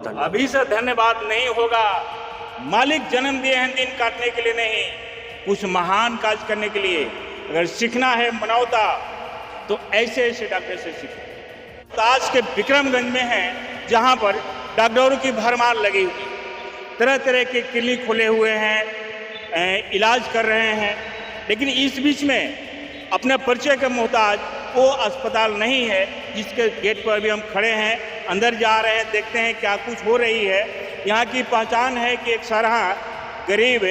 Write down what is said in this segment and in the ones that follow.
अभी से धन्यवाद नहीं होगा। मालिक जन्म दिए हैं दिन काटने के लिए नहीं, कुछ महान कार्य करने के लिए। अगर सीखना है मानवता तो ऐसे ऐसे डॉक्टर से सीखें। तो आज के विक्रमगंज में हैं जहां पर डॉक्टरों की भरमार लगी हुई, तरह तरह के क्लिनिक खुले हुए हैं, इलाज कर रहे हैं। लेकिन इस बीच में अपने परिचय के मोहताज वो अस्पताल नहीं है जिसके गेट पर भी हम खड़े हैं। अंदर जा रहे हैं, देखते हैं क्या कुछ हो रही है। यहाँ की पहचान है कि एक सारा गरीब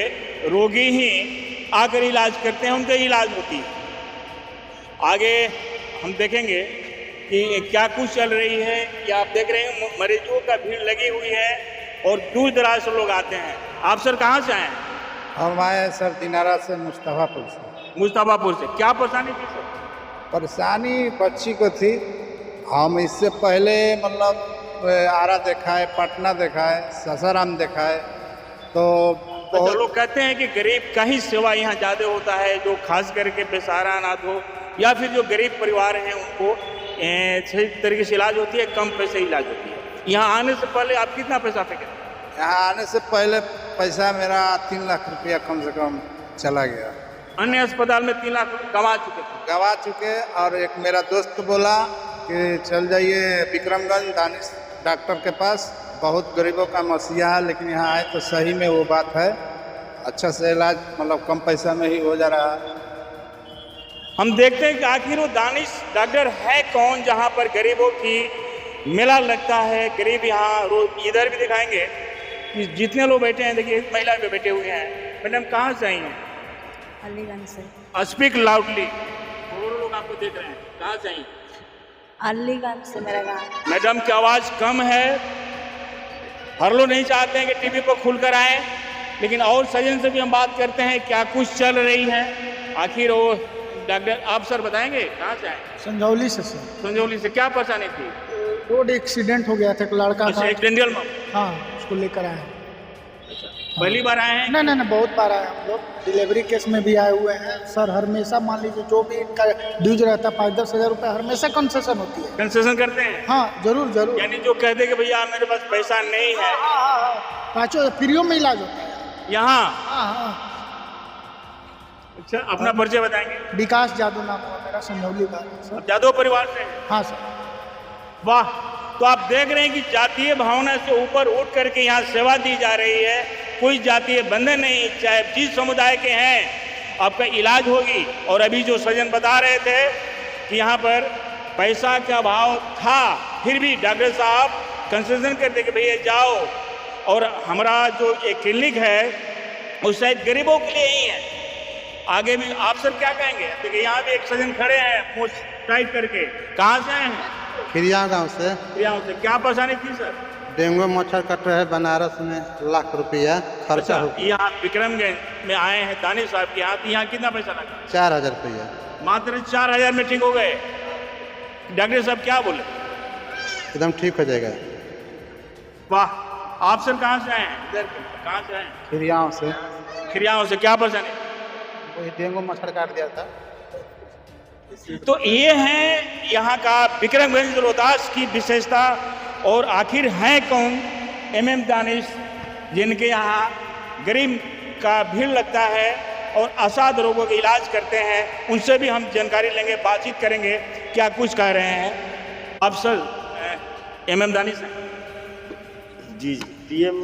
रोगी ही आकर इलाज करते हैं, उनका इलाज होती है। आगे हम देखेंगे कि क्या कुछ चल रही है। या आप देख रहे हैं मरीजों का भीड़ लगी हुई है और दूर दराज से लोग आते हैं। आप सर कहाँ से आए हैं? हम आए सर दिनारा से, मुस्तफापुर से। मुस्तफापुर से। क्या परेशानी थी सर? परेशानी बच्ची को थी। हम इससे पहले मतलब आरा देखा है, पटना देखा है, सासाराम देखा है। तो अच्छा, लोग कहते हैं कि गरीब का ही सेवा यहाँ ज़्यादा होता है, जो खास करके बेसहारा अनाथ हो या फिर जो गरीब परिवार हैं उनको सही तरीके से इलाज होती है, कम पैसे इलाज होती है। यहाँ आने से पहले आप कितना पैसा फेंके? यहाँ आने से पहले पैसा मेरा 3 लाख रुपया कम से कम चला गया। अन्य अस्पताल में 3 लाख गवा चुके। और एक मेरा दोस्त बोला कि चल जाइए विक्रमगंज दानिश डॉक्टर के पास, बहुत गरीबों का मसीहा है। लेकिन यहाँ आए तो सही में वो बात है, अच्छा से इलाज मतलब कम पैसा में ही हो जा रहा है। हम देखते हैं कि आखिर वो दानिश डॉक्टर है कौन जहाँ पर गरीबों की मेला लगता है। गरीब यहाँ रोज इधर भी दिखाएंगे कि जितने लोग बैठे हैं, देखिए महिला भी बैठे हुए हैं। मैडम कहाँ से आई हैं? अलीगंज से। Speak loudly. और लोग आपको देख रहे हैं, कहाँ से आई? अलीगंज से मेरा गाँव। मैडम की आवाज़ कम है। हर लोग नहीं चाहते हैं कि टीवी पर खुलकर आए, लेकिन और सजन से भी हम बात करते हैं क्या कुछ चल रही है। आखिर वो डॉक्टर आप सर बताएंगे कहाँ से आए? संजौली से सर। संजौली से। क्या परेशानी थी? रोड एक्सीडेंट हो गया था, एक लड़का अच्छा, का। एक्सीडेंटल में? हाँ, उसको लेकर आए। पहली बार आए हैं? नहीं, बहुत बार आए हम लोग। डिलीवरी केस में भी आए हुए हैं सर। हमेशा मान लीजिए जो भी इनका ड्यूज रहता है 5-10 हज़ार रुपये हमेशा कंसेशन होती है। कंसेशन करते हैं? हाँ, जरूर। यानी जो कहते कि भैया मेरे पास पैसा नहीं है, पाँचों फ्रीओ में इलाज होता है यहाँ? हाँ। अच्छा, अपना परिचय बताएंगे? विकास जादव नाम हुआ मेरा, संजौली का सर। जादव परिवार से? हाँ सर। वाह। तो आप देख रहे हैं कि जातीय भावना से ऊपर उठ करके यहाँ सेवा दी जा रही है। कोई जातीय बंधन नहीं, चाहे जिस समुदाय के हैं आपका इलाज होगी। और अभी जो सज्जन बता रहे थे कि यहाँ पर पैसा का अभाव था, फिर भी डॉक्टर साहब कंसेशन करते कि भैया जाओ। और हमारा जो एक क्लिनिक है वो शायद गरीबों के लिए ही है। आगे भी आप सब क्या कहेंगे? देखिए यहाँ भी एक सज्जन खड़े हैं मूंछ टाइट करके। कहाँ से आए हैं? खिरिया गाँव से। खिरिया से। क्या परेशानी थी सर? डेंगू मच्छर कट रहे बनारस में, लाख रुपया खर्चा हो। यहाँ विक्रमगंज में आए हैं दानिश साहब के यहाँ, यहाँ कितना पैसा लगा? 4000 रुपया। मात्र 4000 में ठीक हो गए? डॉक्टर साहब क्या बोले? एकदम ठीक हो जाएगा। वाह। आप सर कहाँ से आए हैं? इधर कहाँ से आए हैं? खिरियाओं से। खिरियाओं से। क्या परेशानी? वही डेंगू मच्छर काट दिया था। तो ये है यहाँ का विक्रमगंज रोहतास की विशेषता। और आखिर हैं कौन एमएम दानिश, जिनके यहाँ गरीब का भीड़ लगता है और असाध रोगों का इलाज करते हैं। उनसे भी हम जानकारी लेंगे, बातचीत करेंगे क्या कुछ कह रहे हैं। आप सर एमएम दानिश हैं? जी, पीएम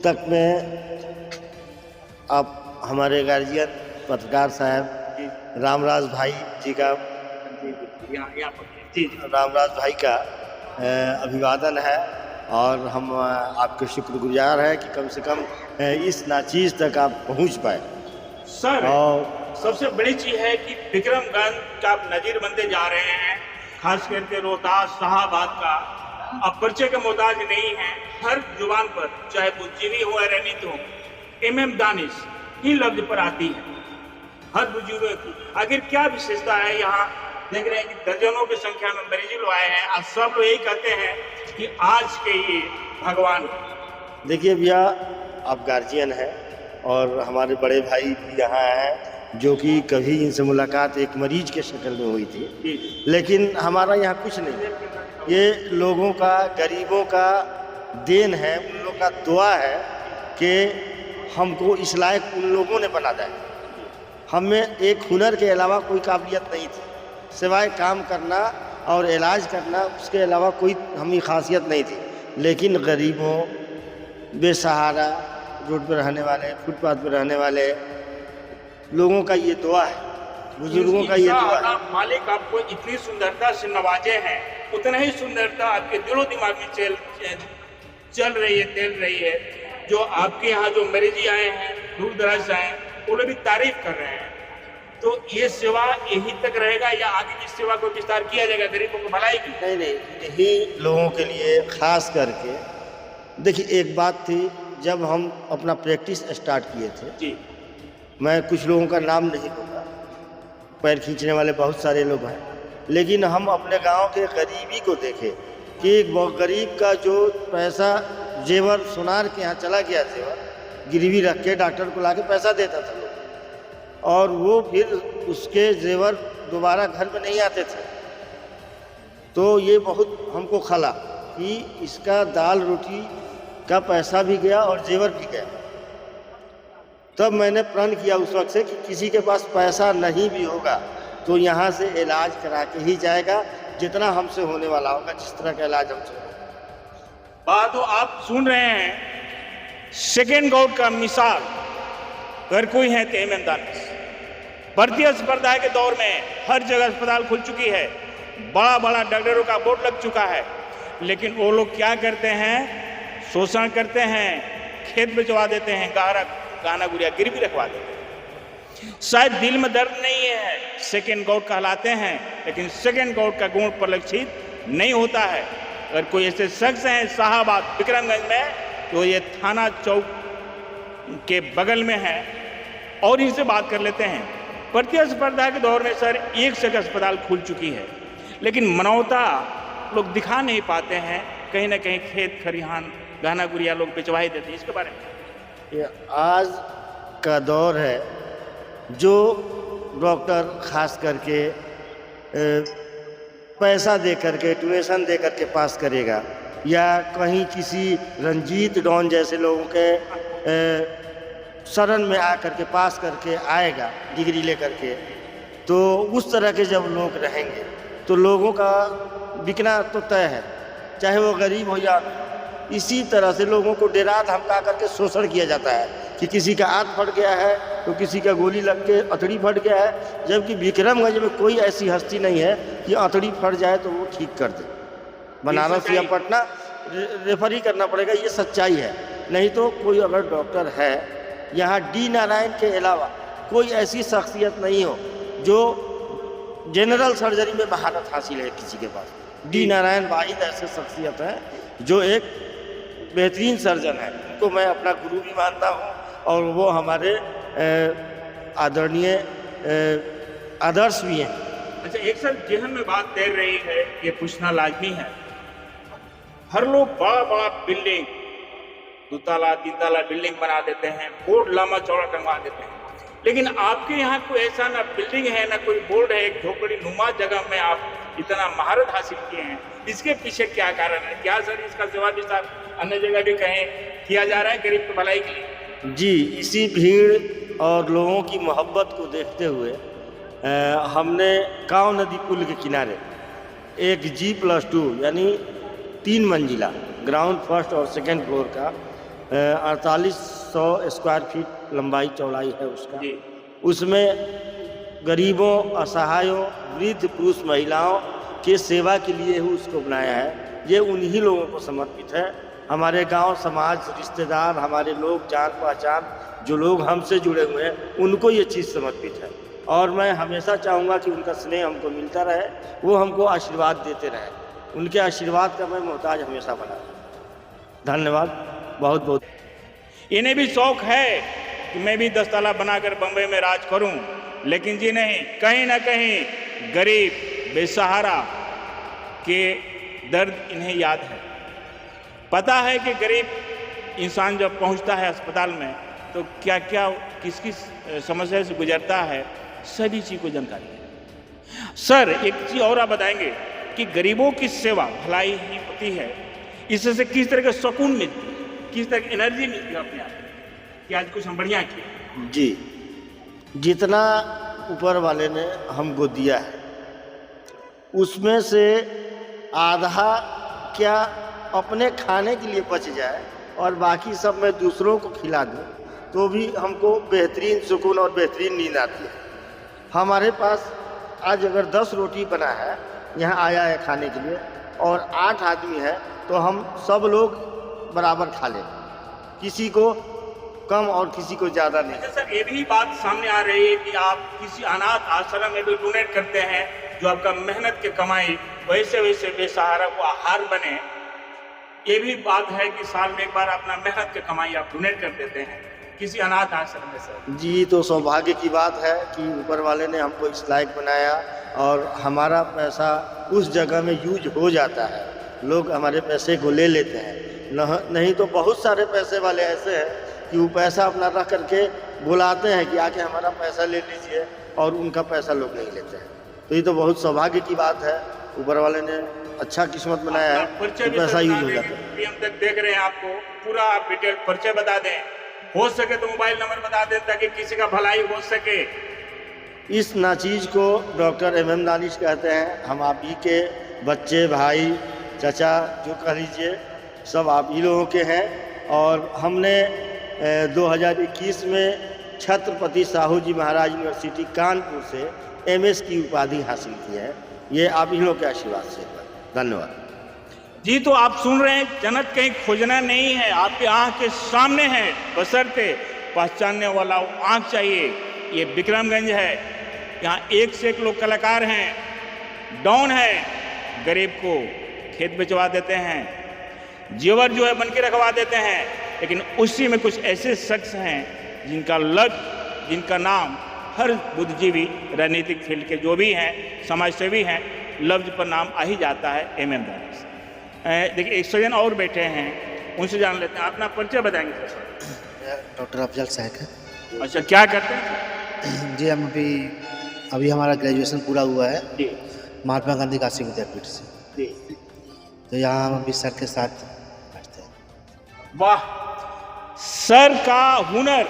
तक में आप हमारे गार्जियन पत्रकार साहब रामराज भाई जी का, रामराज भाई का अभिवादन है। और हम आपके शुक्रगुजार हैं कि कम से कम इस नाचीज़ तक आप पहुंच पाए सर। और सबसे बड़ी चीज़ है कि विक्रमगंज का आप नज़ीर बनते जा रहे हैं, खास करके रोहतास शाहाबाद का। अब परिचय का मोहताज नहीं है, हर जुबान पर चाहे बुद्धिजीवी हो या रैनित हो, एमएम दानिश ही लफ्ज पर आती है हर बुजुर्गों की। आखिर क्या विशेषता है? यहाँ देख रहे हैं कि दर्जनों की संख्या में मरीज लोग आए हैं। आज सब लोग यही कहते हैं कि आज के ये भगवान। देखिए भैया, आप गार्जियन हैं और हमारे बड़े भाई भी यहाँ हैं, जो कि कभी इनसे मुलाकात एक मरीज के शक्ल में हुई थी। लेकिन हमारा यहाँ कुछ नहीं, ये लोगों का, गरीबों का देन है, उन लोगों का दुआ है कि हमको इस लायक उन लोगों ने बना दिया। हमें एक हुनर के अलावा कोई काबिलियत नहीं थी, सिवाय काम करना और इलाज करना, उसके अलावा कोई हमें खासियत नहीं थी। लेकिन गरीबों, बेसहारा, रोड पर रहने वाले, फुटपाथ पर रहने वाले लोगों का ये दुआ है, बुजुर्गों का ये दुआ है। मालिक आपको इतनी सुंदरता से नवाजे हैं, उतना ही सुंदरता आपके दिलो दिमाग में चल रही है, तेल रही है। जो आपके यहाँ जो मरीजी आए हैं, दूर दराज से आए हैं, वो लोग भी तारीफ कर रहे हैं। तो ये सेवा यही तक रहेगा या आगे की सेवा को विस्तार किया जाएगा गरीबों को भलाई की? नहीं, यही लोगों के लिए खास करके। देखिए, एक बात थी, जब हम अपना प्रैक्टिस स्टार्ट किए थे जी, मैं कुछ लोगों का नाम नहीं लूँगा, पैर खींचने वाले बहुत सारे लोग हैं, लेकिन हम अपने गांव के गरीबी को देखें कि एक गरीब का जो पैसा जेवर सुनार के यहाँ चला गया, जेवर गिरवी रख के डॉक्टर को लाके पैसा देता था लोग, और वो फिर उसके जेवर दोबारा घर में नहीं आते थे। तो ये बहुत हमको खला कि इसका दाल रोटी का पैसा भी गया और जेवर भी गया। तब मैंने प्रण किया उस वक्त से कि किसी के पास पैसा नहीं भी होगा तो यहाँ से इलाज करा के ही जाएगा, जितना हमसे होने वाला होगा, जिस तरह का इलाज हमसे होगा। बात तो आप सुन रहे हैं, सेकेंड गॉड का मिसाल अगर कोई है तो ईमानदार। प्रतिस्पर्धा के दौर में हर जगह अस्पताल खुल चुकी है, बड़ा बड़ा डॉक्टरों का बोर्ड लग चुका है, लेकिन वो लोग क्या करते हैं, शोषण करते हैं, खेत बेचवा देते हैं, गहना गुड़िया गिरवी रखवा देते हैं। शायद दिल में दर्द नहीं है, सेकेंड गॉड कहलाते हैं, लेकिन सेकेंड गॉड का गुण परिलक्षित नहीं होता है। अगर कोई ऐसे शख्स हैं शाहाबाद विक्रमगंज में, तो ये थाना चौक के बगल में है, और इनसे बात कर लेते हैं। प्रतिस्पर्धा के दौर में सर एक से एक अस्पताल खुल चुकी है, लेकिन मानवता लोग दिखा नहीं पाते हैं। कहीं ना कहीं खेत खरिहान गहना गुड़िया लोग बेचवा ही देते हैं। इसके बारे में ये आज का दौर है जो डॉक्टर खास करके पैसा दे करके, डोनेशन दे करके पास करेगा, या कहीं किसी रंजीत डॉन जैसे लोगों के शरण में आकर के पास करके आएगा डिग्री लेकर के, तो उस तरह के जब लोग रहेंगे तो लोगों का बिकना तो तय है, चाहे वो गरीब हो या। इसी तरह से लोगों को डेरा धमका करके शोषण किया जाता है कि किसी का हाथ फट गया है तो किसी का गोली लग के अतड़ी फट गया है, जबकि विक्रमगंज में कोई ऐसी हस्ती नहीं है कि अतड़ी फट जाए तो वो ठीक कर दे। बनारस या पटना रेफर ही करना पड़ेगा, ये सच्चाई है। नहीं तो कोई अगर डॉक्टर है यहाँ, डी नारायण के अलावा कोई ऐसी शख्सियत नहीं हो जो जनरल सर्जरी में महारत हासिल है किसी के पास। डी नारायण वाहिद ऐसे शख्सियत है जो एक बेहतरीन सर्जन है, उनको मैं अपना गुरु भी मानता हूँ, और वो हमारे आदरणीय आदर्श भी हैं। अच्छा, एक सर जहन में बात तैर रही है, ये पूछना लाजमी है। हर लोग बड़ा बड़ा बिल्डिंग, 2 ताला 3 ताला बिल्डिंग बना देते हैं, बोर्ड लंबा चौड़ा टंगवा देते हैं, लेकिन आपके यहाँ कोई ऐसा ना बिल्डिंग है ना कोई बोर्ड है, एक झोपड़ी नुमा जगह में आप इतना महारत हासिल किए हैं। इसके पीछे क्या कारण है? क्या सर इसका सेवा विस्तार अन्य जगह भी कहीं किया जा रहा है गरीब की भलाई के लिए? जी, इसी भीड़ और लोगों की मोहब्बत को देखते हुए हमने कांव नदी पुल के किनारे एक G+2 यानी 3 मंजिला ग्राउंड फर्स्ट और सेकेंड फ्लोर का 4800 स्क्वायर फीट लंबाई चौड़ाई है उसका। उसमें गरीबों, असहायों, वृद्ध, पुरुष, महिलाओं के सेवा के लिए ही उसको बनाया है। ये उन्हीं लोगों को समर्पित है। हमारे गांव, समाज, रिश्तेदार, हमारे लोग, जान पहचान जो लोग हमसे जुड़े हुए हैं, उनको ये चीज़ समर्पित है। और मैं हमेशा चाहूँगा कि उनका स्नेह हमको मिलता रहे, वो हमको आशीर्वाद देते रहे। उनके आशीर्वाद का मैं मोहताज हमेशा बना रहूं। धन्यवाद, बहुत बहुत। इन्हें भी शौक है कि मैं भी 10 ताला बनाकर बम्बई में राज करूं, लेकिन जी नहीं, कहीं ना कहीं गरीब बेसहारा के दर्द इन्हें याद है। पता है कि गरीब इंसान जब पहुंचता है अस्पताल में तो क्या क्या किस किस समस्या से गुजरता है, सभी चीज़ को जानकारी है। सर, एक चीज़ और आप बताएंगे कि गरीबों की सेवा भलाई ही होती है, इससे किस तरह का सुकून मिलती है, किस तरह की एनर्जी मिलती है अपने आप कि आज कुछ हम बढ़िया किए। जी, जितना ऊपर वाले ने हमको दिया है उसमें से आधा क्या अपने खाने के लिए बच जाए और बाकी सब मैं दूसरों को खिला दूँ तो भी हमको बेहतरीन सुकून और बेहतरीन नींद आती है। हमारे पास आज अगर 10 रोटी बना है, यहाँ आया है खाने के लिए, और 8 आदमी है तो हम सब लोग बराबर खा लें, किसी को कम और किसी को ज़्यादा नहीं। अच्छा सर, ये भी बात सामने आ रही है कि आप किसी अनाथ आश्रम में भी डोनेट करते हैं, जो आपका मेहनत की कमाई वैसे वैसे बेसहारा को आहार बने। ये भी बात है कि साल में एक बार अपना मेहनत की कमाई आप डोनेट कर देते हैं किसी अनाथ आश्रम में सर। जी, तो सौभाग्य की बात है कि ऊपर वाले ने हमको इस लायक बनाया और हमारा पैसा उस जगह में यूज हो जाता है। लोग हमारे पैसे को ले लेते हैं, नहीं तो बहुत सारे पैसे वाले ऐसे हैं कि वो पैसा अपना रख करके बुलाते हैं कि आके हमारा पैसा ले लीजिए, और उनका पैसा लोग नहीं लेते हैं। तो ये तो बहुत सौभाग्य की बात है, ऊपर वाले ने अच्छा किस्मत बनाया है कि पैसा यूज हो जाता है। हम तक देख रहे हैं, आपको पूरा आप डिटेल परिचय बता दें, हो सके तो मोबाइल नंबर बता दें ताकि किसी का भलाई हो सके। इस नाचीज को डॉक्टर MM दानिश कहते हैं। हम आप ही के बच्चे, भाई, चाचा जो कह लीजिए, सब आप ही लोगों के हैं। और हमने 2021 में छत्रपति साहू जी महाराज यूनिवर्सिटी कानपुर से MS की उपाधि हासिल की है। ये आप ही लोग के आशीर्वाद से। धन्यवाद जी। तो आप सुन रहे हैं, जन्नत कहीं खोजना नहीं है, आपके आँख के सामने है, बशर्ते पहचानने वाला आँख चाहिए। ये विक्रमगंज है, यहाँ एक से एक लोग कलाकार हैं, डॉन है, गरीब को खेत बेचवा देते हैं, जेवर जो है बन के रखवा देते हैं। लेकिन उसी में कुछ ऐसे शख्स हैं जिनका लक्ष्य, जिनका नाम हर बुद्धिजीवी, राजनीतिक फील्ड के जो भी हैं, समाजसेवी हैं, लफ्ज पर नाम आ ही जाता है MM दानिश। देखिए, एक सज्जन और बैठे हैं, उनसे जान लेते हैं। अपना परिचय बताएंगे सर? डॉक्टर अफजल शेख है। अच्छा, क्या करते हैं जी? हम अभी हमारा ग्रेजुएशन पूरा हुआ है जी, महात्मा गांधी काशी विद्यापीठ से जी। तो यहाँ हम अभी सर के साथ बैठते हैं। वाह, सर का हुनर,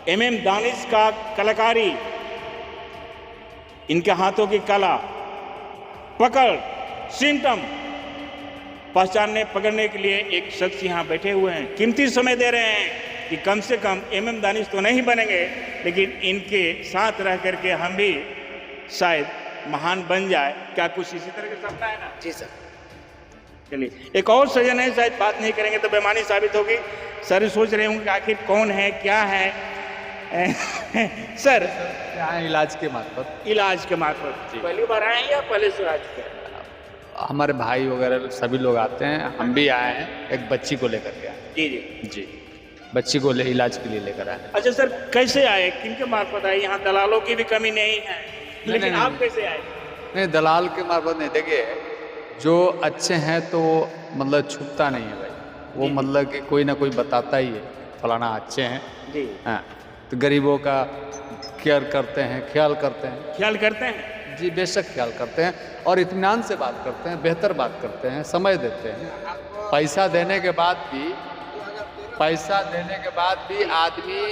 MM दानिश का कलाकारी, इनके हाथों की कला, पकड़, सिम्टम पहचानने पकड़ने के लिए एक शख्स यहाँ बैठे हुए हैं, कीमती समय दे रहे हैं कि कम से कम MM दानिश तो नहीं बनेंगे, लेकिन इनके साथ रह करके हम भी शायद महान बन जाए। क्या कुछ इसी तरह का सपना है ना? जी सर। चलिए, एक और सज्जन है, शायद बात नहीं करेंगे तो बेईमानी साबित होगी। सर सोच रहे होंगे कि आखिर कौन है, क्या है। सर, यहाँ इलाज के मार्फत। इलाज के मार्फत पहली बार आए हैं या पहले से आज के? हमारे भाई वगैरह सभी लोग आते हैं, हम भी आए हैं, एक बच्ची को लेकर के आए। जी जी जी, बच्ची को इलाज के लिए लेकर आए। अच्छा सर, कैसे आए, किनके मार्फत आए? यहाँ दलालों की भी कमी नहीं है, लेकिन नहीं, आप कैसे आए? नहीं, दलाल के मार्फत नहीं। देखिए, जो अच्छे हैं तो मतलब छुपता नहीं है भाई, वो मतलब कि कोई ना कोई बताता ही है फलाना अच्छे हैं जी। हाँ, तो गरीबों का केयर करते हैं, ख्याल करते हैं। ख्याल करते हैं जी, बेशक ख्याल करते हैं, और इत्मीनान से बात करते हैं, बेहतर बात करते हैं, समय देते हैं। पैसा देने के बाद भी आदमी,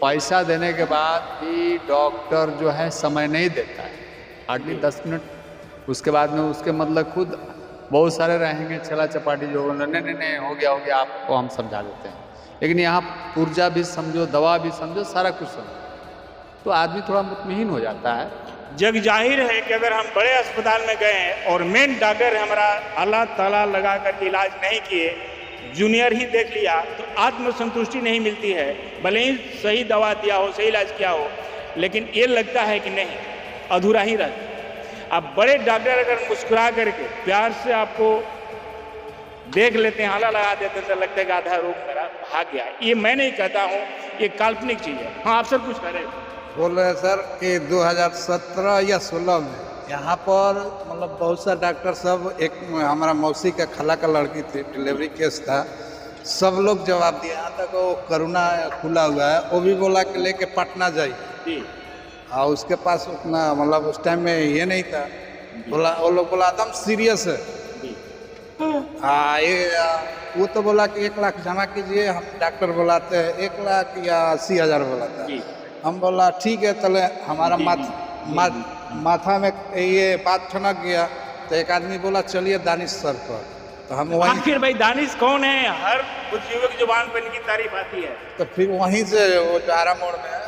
पैसा देने के बाद भी डॉक्टर जो है समय नहीं देता है, हार्डली 10 मिनट। उसके बाद में उसके मतलब खुद बहुत सारे रहेंगे छला चपाटी जो नहीं हो गया आपको हम समझा देते हैं। लेकिन यहाँ पुर्जा भी समझो, दवा भी समझो, सारा कुछ समझो, तो आदमी थोड़ा मुतमईन हो जाता है। जग जाहिर है कि अगर हम बड़े अस्पताल में गए और मेन डॉक्टर हमारा अल्लाह ताला लगा करके इलाज नहीं किए, जूनियर ही देख लिया, तो आत्मसंतुष्टि नहीं मिलती है। भले ही सही दवा दिया हो, सही इलाज किया हो, लेकिन ये लगता है कि नहीं, अधूरा ही रहता। अब बड़े डॉक्टर अगर मुस्कुरा करके प्यार से आपको देख लेते हैं, हाला लगा देते हैं, तो लगता है कि आधा रोग मेरा भाग गया। ये मैं नहीं कहता हूँ, ये काल्पनिक चीज़ है। हाँ, आप सर कुछ कह रहे हैं? बोल रहे हैं सर कि 2017 या 16 में यहाँ पर मतलब बहुत सा डॉक्टर सब, एक हमारा मौसी का खला का लड़की थी, डिलीवरी केस था, सब लोग जवाब दिए। यहाँ तक वो करुणा खुला हुआ है, वो भी बोला कि लेके पटना जाइए जी। और उसके पास उतना मतलब उस टाइम में ये नहीं था, बोला वो लोग बोला एकदम सीरियस है, हाँ ये वो तो बोला कि 1 लाख जमा कीजिए, हम डॉक्टर बुलाते हैं 1 लाख या 80,000 बोला जी। था। हम बोला ठीक है, तले हमारा माथा में ये बात ठनक गया, तो एक आदमी बोला चलिए दानिश सर पर, तो हम वहीं आखिर भाई दानिश कौन है? हर बुजुर्ग की जुबान पर इनकी तारीफ आती है। तो फिर वहीं से वो जो आरा मोड़ में है,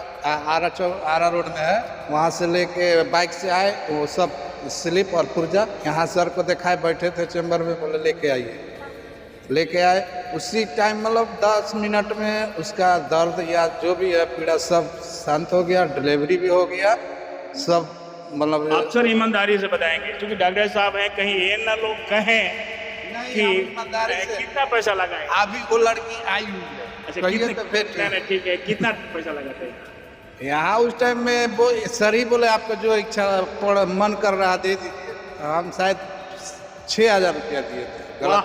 आरा रोड में है, वहाँ से लेके बाइक से आए, वो सब स्लिप और पुर्जा यहाँ सर को दिखाए, बैठे थे चैम्बर में, बोले लेके आइए, लेके आए। उसी टाइम मतलब 10 मिनट में उसका दर्द या जो भी है पीड़ा सब शांत हो गया, डिलीवरी भी हो गया, सब मतलब। अक्सर ईमानदारी से बताएंगे, क्योंकि डॉक्टर साहब हैं, कहीं ये ना लोग कहें कि कितना पैसा लगा है। अभी वो लड़की आई हुई है, अच्छा कहिए कितने, तो फिर नहीं, ठीक है, कितना पैसा लगा था? यहाँ उस टाइम में वो सर ही बोले आपको जो इच्छा मन कर रहा दे दीजिए, हम शायद 6,000 रुपया दिए थे। वाह,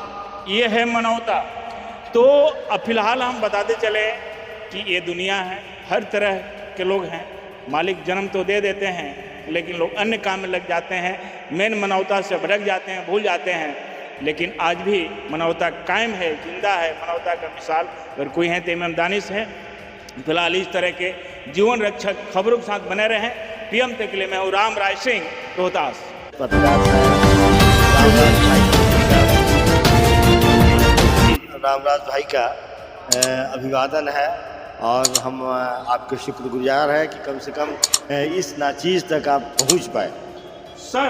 ये है मनौता। तो अब फिलहाल हम बताते चले कि ये दुनिया है, हर तरह के लोग हैं। मालिक जन्म तो दे देते हैं, लेकिन लोग अन्य काम में लग जाते हैं, मेन मनौता से भटक जाते हैं, भूल जाते हैं। लेकिन आज भी मनौता कायम है, जिंदा है। मनौता का मिसाल अगर कोई है तो इमाम दानिश है। फिलहाल इस तरह के जीवन रक्षक खबरों के साथ बने रहें। पीएम तक के लिए मैं हूँ राम राय सिंह, रोहतास। पत्रकार रामराज भाई का अभिवादन है, और हम आपके शुक्रगुजार हैं कि कम से कम इस नाचीज़ तक आप पहुंच पाए। सर,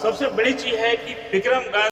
सबसे बड़ी चीज़ है कि विक्रम